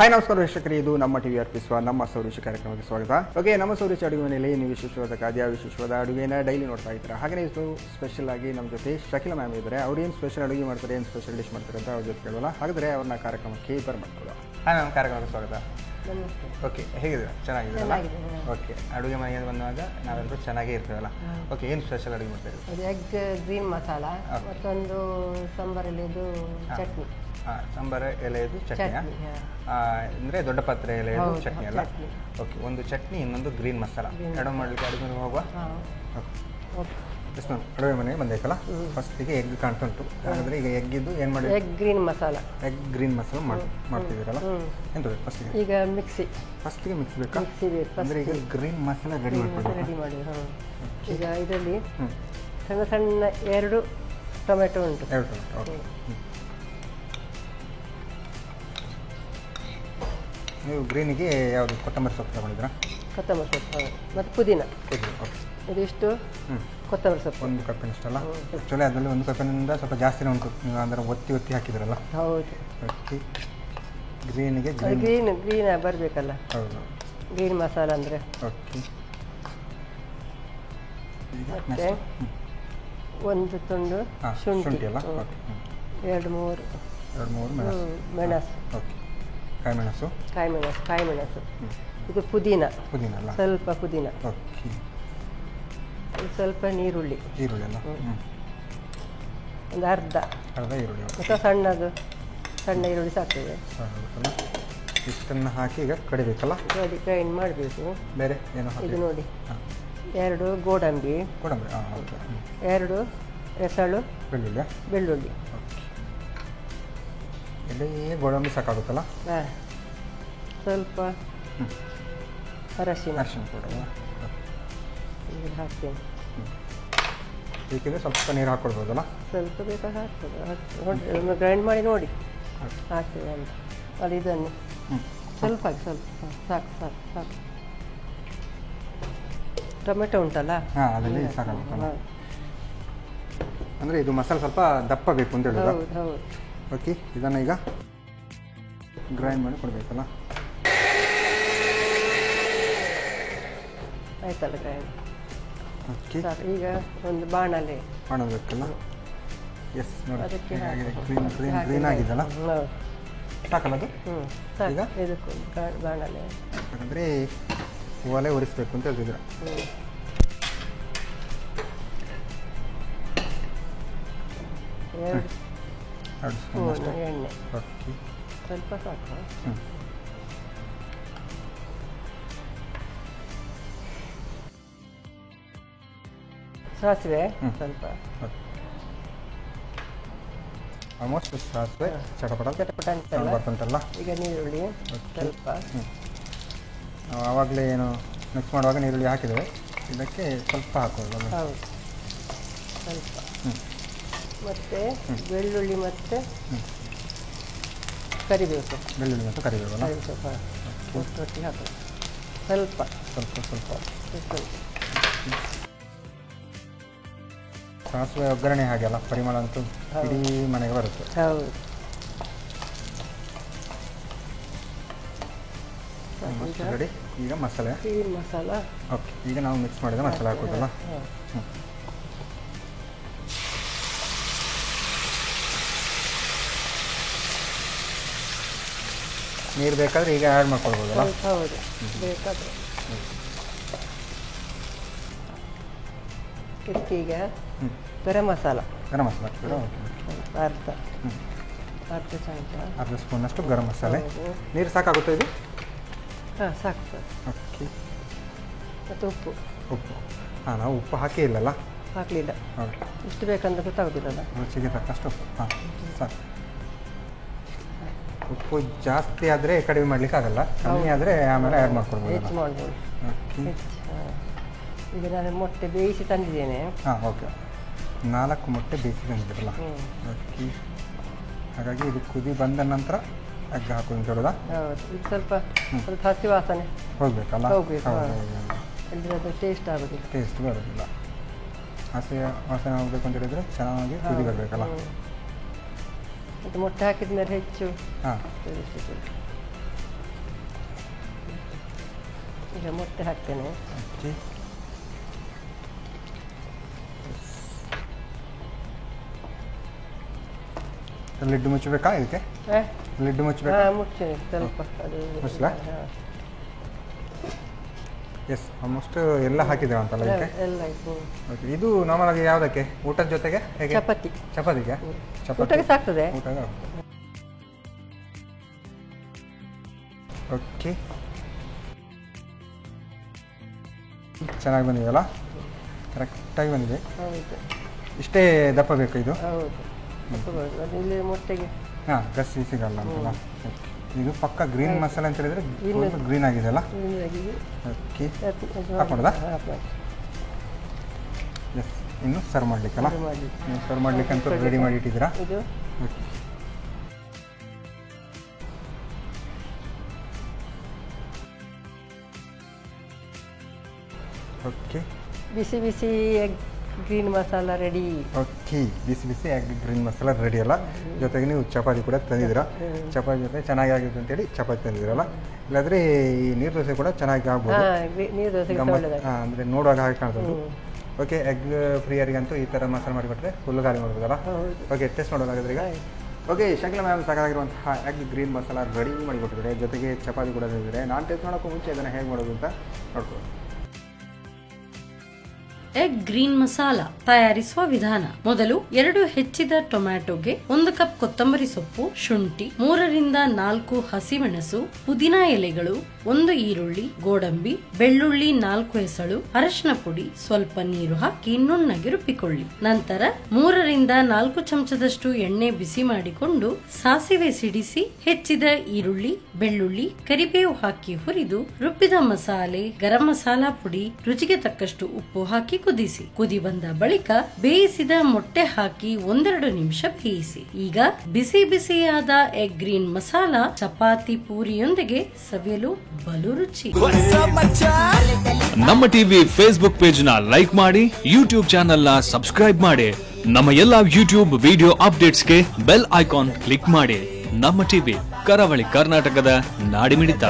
Hi ನಮಸ್ಕಾರ ವೀಕ್ಷಕರೇ, ಇದು ನಮ್ಮ ಟಿವಿ ಅರ್ಪಿಸುವ ನಮ್ಮ ಸೌರುಷಿ ಕಾರ್ಯಕ್ರಮಕ್ಕೆ ಸ್ವಾಗತ. ಓಕೆ, ನಮ್ಮ ಸೌರುಷಿ ಅಡುಗೆ ಮನೆಯಲ್ಲಿ ನೀವು ವಿಶೇಷವಾದ ಖಾದ್ಯ, ವಿಶೇಷವಾದ ಅಡುಗೆನ ಡೈಲಿ ನೋಡ್ತಾ ಇದ್ದೀರಾ. ಹಾಗೆ ಇದು ಸ್ಪೆಷಲ್ ಆಗಿ ನಮ್ಮ ಜೊತೆ ಶಕಿಲಾ ಮ್ಯಾಮ್ ಇದ್ದಾರೆ. ಅವ್ರು ಏನು ಸ್ಪೆಷಲ್ ಅಡುಗೆ ಮಾಡ್ತಾರೆ, ಏನು ಸ್ಪೆಷಲ್ ಡಿಶ್ ಮಾಡ್ತಾರೆ ಅಂತ ಅವ್ರ ಜೊತೆ ಕೇಳೋಲ್ಲ. ಹಾಗಾದರೆ ಅವ್ರನ್ನ ಕಾರ್ಯಕ್ರಮಕ್ಕೆ ಬರ್ಮಾಡ್ಕೊಳ್ಳೋ. ಹಾಯ್ ಮ್ಯಾಮ್, ಕಾರ್ಯಕ್ರಮಕ್ಕೆ ಸ್ವಾಗತ. ಓಕೆ, ಹೇಗಿದ್ದೀರಾ? ಚೆನ್ನಾಗಿದ್ದೀರಲ್ಲ? ಓಕೆ, ಅಡುಗೆ ಮನೆಗೆ ಬಂದಾಗ ನಾವೆಲ್ಲರೂ ಚೆನ್ನಾಗೇ ಇರ್ತೀವಲ್ಲ. ಓಕೆ, ಏನು ಸ್ಪೆಷಲ್ ಅಡುಗೆ ಮಾಡ್ತಾ ಇದ್ದೀವಿ? ಎಗ್ ಗ್ರೀನ್ ಮಸಾಲ, ಮತ್ತೊಂದು ಸಾಂಬಾರಲ್ಲಿ ಇದು ಚಟ್ನಿ. ಸಾಂಬಾರು ಎಲೆಯದು ಚಟ್ನಿ ಅಂದರೆ ದೊಡ್ಡ ಪಾತ್ರೆ ಎಲೆಯದು ಚಟ್ನಿ ಅಲ್ಲ? ಓಕೆ, ಒಂದು ಚಟ್ನಿ, ಇನ್ನೊಂದು ಗ್ರೀನ್ ಮಸಾಲ. ಎರಡು ಮಾಡಲಿಕ್ಕೆ ಅಡುಗೆ ಮನೆಗೆ ಹೋಗುವ. ಎಸ್ ಮ್ಯಾಮ್, ಅಡುಗೆ ಮನೆಗೆ ಬಂದೈತಲ್ಲ. ಫಸ್ಟಿಗೆ ಎಗ್ ಕಾಣ್ತಾ ಉಂಟು. ಹಾಗಾದರೆ ಈಗ ಎಗ್ಗಿದ್ದು ಏನು ಮಾಡಿ? Egg green masala. Egg green masala ಮಾಡ್ತಿದ್ದೀರಲ್ಲ? ಎಂತ ಬೇಕು ಫಸ್ಟಿಗೆ? ಈಗ ಮಿಕ್ಸಿ. ಫಸ್ಟಿಗೆ ಮಿಕ್ಸಿ ಬೇಕಾ? ಮಿಕ್ಸಿ ಬೇಕು. ಅಂದರೆ ಈಗ ಗ್ರೀನ್ ಮಸಾಲ ರೆಡಿ ಮಾಡಿ. ಈಗ ಇದರಲ್ಲಿ ಸಣ್ಣ ಸಣ್ಣ 2 ಟೊಮೆಟೊ ಉಂಟು. 2 ಟೊಮೆಟೊ. ಓಕೆ, ನೀವು ಗ್ರೀನಿಗೆ ಯಾವುದು ಕೊತ್ತಂಬರಿ ಸೊಪ್ಪು ತಗೊಂಡಿದ್ದೀರಾ? ಕೊತ್ತಂಬರಿ ಸೊಪ್ಪು ಮತ್ತು ಪುದೀನ. ಓಕೆ, ಇದಿಷ್ಟು ಕೊತ್ತಂಬರಿ ಸೊಪ್ಪು 1 ಕಪ್ಪಿನಷ್ಟಲ್ಲ? ಆ್ಯಕ್ಚುಲಿ ಅದರಲ್ಲಿ 1 ಕಪ್ಪಿನಿಂದ ಸ್ವಲ್ಪ ಜಾಸ್ತಿನೇ ಉಂಟು. ನೀವು ಅಂದರೆ ಒತ್ತಿ ಹಾಕಿದ್ರಲ್ಲ? ಹೌದು. ಓಕೆ, ಗ್ರೀನಿಗೆ ಗ್ರೀನ್ ಬರಬೇಕಲ್ಲ? ಹೌದು, ಗ್ರೀನ್ ಮಸಾಲ ಅಂದರೆ. ಓಕೆ, ಮತ್ತೆ 1 ತುಂಡು ಶುಂಠಿ ಅಲ್ಲ? ಓಕೆ, 2-3 ಮೆಣಸು. ಓಕೆ, ಕಾಯಿ ಮೆಣಸು. ಇದು ಪುದೀನ ಅಲ್ಲ? ಸ್ವಲ್ಪ ಪುದೀನ. ಓಕೆ, ಸ್ವಲ್ಪ ನೀರುಳ್ಳಿ ಅಲ್ಲ? ಒಂದು ಅರ್ಧ ಈರುಳ್ಳಿ. ಮತ್ತು ಸಣ್ಣ ಈರುಳ್ಳಿ ಸಾಕ್ತದೆ. ಇಷ್ಟನ್ನು ಹಾಕಿ ಈಗ ಕಡಿಬೇಕಲ್ಲ? ಗ್ರೈಂಡ್ ಮಾಡಬೇಕು. ಬೇರೆ ಏನು? ಇದು ನೋಡಿ, 2 ಗೋಡಂಬಿ, 2 ಎಸಳು ಬೆಳ್ಳುಳ್ಳಿ. ಇಲ್ಲಿ ಗೋಡಂಬಿ ಸಾಕಾಗುತ್ತಲ್ಲ? ಸ್ವಲ್ಪ ಅರಶಿನ ಪೌಡರ್ ಹಾಕ್ತೇನೆ. ಬೇಕಿದ್ರೆ ಸ್ವಲ್ಪ ನೀರು ಹಾಕ್ಕೊಡ್ಬೋದಲ್ಲ? ಸ್ವಲ್ಪ ಬೇಕಾದ್ರೆ ಹಾಕ್ತದೆ. ಒಮ್ಮೆ ಗ್ರೈಂಡ್ ಮಾಡಿ ನೋಡಿ ಹಾಕ್ತೇವೆ ಅಂತ. ಅದು ಇದನ್ನು ಸ್ವಲ್ಪ ಸಾಕು. ಟೊಮೆಟೊ ಉಂಟಲ್ಲ? ಅದರಲ್ಲಿ ಸಾಕಾಗುತ್ತಲ್ಲ? ಅಂದರೆ ಇದು ಮಸಾಲೆ ಸ್ವಲ್ಪ ದಪ್ಪ ಬೇಕು ಅಂತ ಹೇಳಿದ್ರು. ಹೌದು. ಓಕೆ, ಇದನ್ನು ಈಗ ಗ್ರೈಂಡ್ ಮಾಡಿ ಕೊಡಬೇಕಲ್ಲ? ಆಯ್ತಲ್ಲ ಗ್ರೈಂಡ್? ಓಕೆ, ಈಗ ಒಂದು ಬಾಣಲೆ ಬೇಕಲ್ಲ? ಎಸ್, ನೋಡಿ ಅದಕ್ಕೆ ಗ್ರೀನ್ ಆಗಿದೆಲ್ಲ? ಸಾಕಲ್ಲ ಅದು? ಈಗ ಇದಕ್ಕೊಂದು ಬಾಣಲೆ. ಯಾಕಂದರೆ ಒಲೆ ಒರೆಸ್ಬೇಕು ಅಂತ ಹೇಳ್ತಿದ್ರು. ಎರಡು ಸ್ಪೂನ್ ಎಣ್ಣೆ. ಓಕೆ, ಸ್ವಲ್ಪ ಸಾಕು. ಸಾಸಿವೆ ಸ್ವಲ್ಪ. ಆಲ್ಮೋಸ್ಟ್ ಸಾಸಿವೆ ಚಟಪಟ ಅಂತಲ್ಲ ಬರ್ತಂತಲ್ಲ? ಈಗ ನೀರುಳ್ಳಿ ಸ್ವಲ್ಪ. ನಾವು ಆವಾಗಲೇ ಏನು ಮಿಕ್ಸ್ ಮಾಡುವಾಗ ನೀರುಳ್ಳಿ ಹಾಕಿದ್ದೇವೆ. ಇದಕ್ಕೆ ಸ್ವಲ್ಪ ಹಾಕೋದು. ಹೌದು, ಸ್ವಲ್ಪ. ಮತ್ತು ಬೆಳ್ಳುಳ್ಳಿ ಮತ್ತು ಕರಿಬೇವು. ಬೆಳ್ಳುಳ್ಳಿ ಮತ್ತು ಕರಿಬೇವು ಒಟ್ಟಿಗೆ ಹಾಕೋದು. ಸ್ವಲ್ಪ ಸಾಸಿವೆ ಒಗ್ಗರಣೆ ಹಾಗೆಲ್ಲ ಪರಿಮಳ ಅಂತೂ ಇಡೀ ಮನೆಗೆ ಬರುತ್ತೆ. ಹೌದು. ರೆಡಿ. ಈಗ ಮಸಾಲೆ ಮಸಾಲ. ಓಕೆ, ಈಗ ನಾವು ಮಿಕ್ಸ್ ಮಾಡಿದ ಮಸಾಲೆ ಹಾಕೋದಲ್ಲ? ನೀರು ಬೇಕಾದರೆ ಈಗ ಆ್ಯಡ್ ಮಾಡ್ಕೊಳ್ಬೋದಲ್ಲ? ಹೌದು, ಬೇಕಾದರೆ. ಇದಕ್ಕೀಗ ಗರಂ ಮಸಾಲ ಅರ್ಧ ಸ್ಪೂನಷ್ಟು ಗರಂ ಮಸಾಲೆ. ನೀರು ಸಾಕಾಗುತ್ತೆ ಇದು? ಸಾಕು ಸರ್. ಓಕೆ, ಮತ್ತು ಉಪ್ಪು. ನಾವು ಉಪ್ಪು ಹಾಕಿ ಇಲ್ಲಲ್ಲ? ಹಾಕಲಿಲ್ಲ. ಇಷ್ಟು ಬೇಕಂತ ಗೊತ್ತಾಗೋದಿಲ್ಲಲ್ಲ? ರುಚಿಗೆ ತಕ್ಕಷ್ಟು ಉಪ್ಪು. ಸಾಕು. ಉಪ್ಪು ಜಾಸ್ತಿ ಆದರೆ ಕಡಿಮೆ ಮಾಡಲಿಕ್ಕೆ ಆಗಲ್ಲ, ಕಮ್ಮಿ ಆದರೆ ಆಮೇಲೆ ಆ್ಯಡ್ ಮಾಡ್ಕೊಳ್ಬೋದು. ಹೆಚ್ಚು ಮಾಡ್ಬೋದು. ಈಗ ನಾನು ಮೊಟ್ಟೆ ಬೇಯಿಸಿ ತಂದಿದ್ದೇನೆ. ಓಕೆ, 4 ಮೊಟ್ಟೆ ಬೇಯಿಸಿ ತಂದಿದ್ದೀರಲ್ಲ? ಓಕೆ, ಹಾಗಾಗಿ ಇದು ಕುದಿ ಬಂದ ನಂತರ ಎಗ್ ಹಾಕೋದು ಅಂತ ಹೇಳೋದಾ? ಹೌದು. ಇದು ಸ್ವಲ್ಪ ಹಸಿ ವಾಸನೆ ಹೋಗಬೇಕಲ್ಲ? ಅದು ಟೇಸ್ಟ್ ಆಗೋದಿಲ್ಲ. ಟೇಸ್ಟ್ ಬರೋದಿಲ್ಲ. ಹಸಿ ವಾಸನೆ ಹೋಗಬೇಕು ಅಂತ ಹೇಳಿದರೆ ಚೆನ್ನಾಗಿ ಕುದಿ ಬರಬೇಕಲ್ಲ? ಮತ್ತು ಮೊಟ್ಟೆ ಹಾಕಿದ ಮೇಲೆ ಹೆಚ್ಚು ಈಗ ಮೊಟ್ಟೆ ಹಾಕ್ತೇನೆ. ಓಕೆ, ಲಿಡ್ ಮುಚ್ಚಬೇಕಾ ಇದಕ್ಕೆ? ಲಿಡ್ ಮುಚ್ಚಬೇಕಾ? ಮುಚ್ಚಿ ಸ್ವಲ್ಪ ಅದು ಮುಚ್ಚಲಾ? ಎಸ್, ಆಲ್ಮೋಸ್ಟ್ ಎಲ್ಲ ಹಾಕಿದ್ದೇವೆ ಅಂತಲ್ಲ ಇದಕ್ಕೆ? ಎಲ್ಲ ಆಯ್ತು. ಓಕೆ, ಇದು ನಾರ್ಮಲ್ ಆಗಿ ಯಾವುದಕ್ಕೆ? ಊಟದ ಜೊತೆಗೆ ಹೇಗೆ? ಚಪಾತಿ. ಚಪಾತಿಗೆ? ಊಟಕ್ಕೆ ಸಾಕ್ತದೆ. ಊಟಕ್ಕೆ. ಓಕೆ, ಚೆನ್ನಾಗಿ ಬಂದಿದೆಯಲ್ಲ? ಕರೆಕ್ಟಾಗಿ ಬಂದಿದೆ. ಹೌದು, ಇಷ್ಟೇ ದಪ್ಪ ಬೇಕು ಇದು? ಹೌದು. ಅದು ಇಲ್ಲಿ ಮೊಟ್ಟೆಗೆ ಹಾಂ, ಗಸಿ ಸಿಗಲ್ಲ ಅಂತಲ್ಲ. ಓಕೆ, ಇದು ಪಕ್ಕ ಗ್ರೀನ್ ಮಸಾಲೆ ಅಂತ ಹೇಳಿದ್ರೆ ಗ್ರೀನ್ ಆಗಿದೆಯಲ್ಲ? ಓಕೆ, ಹಾಕೊಂಡದಾ? ಎಸ್, ಇನ್ನು ಸರ್ವ್ ಮಾಡಲಿಕ್ಕಲ್ಲ? ನೀವು ಸರ್ವ್ ಮಾಡಲಿಕ್ಕೆ ಅಂತ ರೆಡಿ ಮಾಡಿ ಇಟ್ಟಿದ್ದೀರಾ? ಓಕೆ, ಓಕೆ, ಬಿಸಿ ಬಿಸಿ egg green masala ready. Okay, ಬಿಸಿ ಬಿಸಿ ಎಗ್ ಗ್ರೀನ್ ಮಸಾಲ ರೆಡಿ ಅಲ್ಲ? ಜೊತೆಗೆ ನೀವು ಚಪಾತಿ ಕೂಡ ತಂದಿದ್ದೀರಾ. ಚಪಾತಿ ಜೊತೆ ಚೆನ್ನಾಗಿ ಆಗಿದೆ ಅಂತೇಳಿ ಚಪಾತಿ ತಂದಿದ್ದೀರಲ್ಲ? ಇಲ್ಲಾಂದರೆ ಈ ನೀರು ದೋಸೆ ಕೂಡ ಚೆನ್ನಾಗಿ ಆಗ್ಬೋದು. ನೀರು ದೋಸೆ ಅಂದರೆ ನೋಡುವಾಗ ಹಾಗೆ ಕಾಣ್ತದೆ. ಓಕೆ, ಎಗ್ ಫ್ರೀಯರಿಗಂತೂ ಈ ಥರ ಮಸಾಲೆ ಮಾಡಿಕೊಟ್ರೆ ಫುಲ್ ಖಾಲಿ ಮಾಡ್ಬೋದಲ್ಲ? ಓಕೆ, ಟೇಸ್ಟ್ ಮಾಡೋದಾಗಿದ್ರೆ ಈಗ. ಓಕೆ, ಶಕಿಲಾ ಮ್ಯಾಮ್ ಸಾಕಾಗಿರುವಂತಹ ಎಗ್ ಗ್ರೀನ್ ಮಸಾಲ ರೆಡಿ ಮಾಡಿಕೊಟ್ಟಿದ್ದಾರೆ. ಜೊತೆಗೆ ಚಪಾತಿ ಕೂಡ ತಂದಿದ್ದಾರೆ. ನಾನು ಟೇಸ್ಟ್ ಮಾಡೋಕ್ಕೂ ಮುಂಚೆ ಅದನ್ನು ಹೇಗೆ ಮಾಡೋದು ಅಂತ ನೋಡ್ಬೋದು. ಎಗ್ ಗ್ರೀನ್ ಮಸಾಲ ತಯಾರಿಸುವ ವಿಧಾನ. ಮೊದಲು 2 ಹೆಚ್ಚಿದ ಟೊಮ್ಯಾಟೊಗೆ 1 ಕಪ್ ಕೊತ್ತಂಬರಿ ಸೊಪ್ಪು, ಶುಂಠಿ, 3 ರಿಂದ 4 ಹಸಿಮೆಣಸು, ಪುದೀನಾ ಎಲೆಗಳು, 1 ಈರುಳ್ಳಿ, ಗೋಡಂಬಿ, ಬೆಳ್ಳುಳ್ಳಿ 4 ಎಸಳು, ಅರಶಿನ ಪುಡಿ, ಸ್ವಲ್ಪ ನೀರು ಹಾಕಿ ನುಣ್ಣಗೆ ರುಬ್ಬಿಕೊಳ್ಳಿ. ನಂತರ 3 ರಿಂದ 4 ಚಮಚದಷ್ಟು ಎಣ್ಣೆ ಬಿಸಿ ಮಾಡಿಕೊಂಡು ಸಾಸಿವೆ ಸಿಡಿಸಿ ಹೆಚ್ಚಿದ ಈರುಳ್ಳಿ, ಬೆಳ್ಳುಳ್ಳಿ, ಕರಿಬೇವು ಹಾಕಿ ಹುರಿದು ರುಬ್ಬಿದ ಮಸಾಲೆ, ಗರಂ ಮಸಾಲಾ ಪುಡಿ, ರುಚಿಗೆ ತಕ್ಕಷ್ಟು ಉಪ್ಪು ಹಾಕಿ ಕುದಿಸಿ. ಕುದಿ ಬಂದ ಬಳಿಕ ಬೇಯಿಸಿದ ಮೊಟ್ಟೆ ಹಾಕಿ 1-2 ನಿಮಿಷ ಬೇಯಿಸಿ. ಈಗ ಬಿಸಿ ಬಿಸಿಯಾದ ಎಗ್ ಗ್ರೀನ್ ಮಸಾಲ ಚಪಾತಿ ಪೂರಿಯೊಂದಿಗೆ ಸವಿಯಲು ಬಲು ರುಚಿ. ನಮ್ಮ ಟಿವಿ ಫೇಸ್ಬುಕ್ ಪೇಜ್ ನ ಲೈಕ್ ಮಾಡಿ, ಯೂಟ್ಯೂಬ್ ಚಾನೆಲ್ ನ ಸಬ್ಸ್ಕ್ರೈಬ್ ಮಾಡಿ. ನಮ್ಮ ಎಲ್ಲಾ ಯೂಟ್ಯೂಬ್ ವಿಡಿಯೋ ಅಪ್ಡೇಟ್ಸ್ಗೆ ಬೆಲ್ ಐಕಾನ್ ಕ್ಲಿಕ್ ಮಾಡಿ. ನಮ್ಮ ಟಿವಿ, ಕರಾವಳಿ ಕರ್ನಾಟಕದ ನಾಡಿಮಿಡಿತ.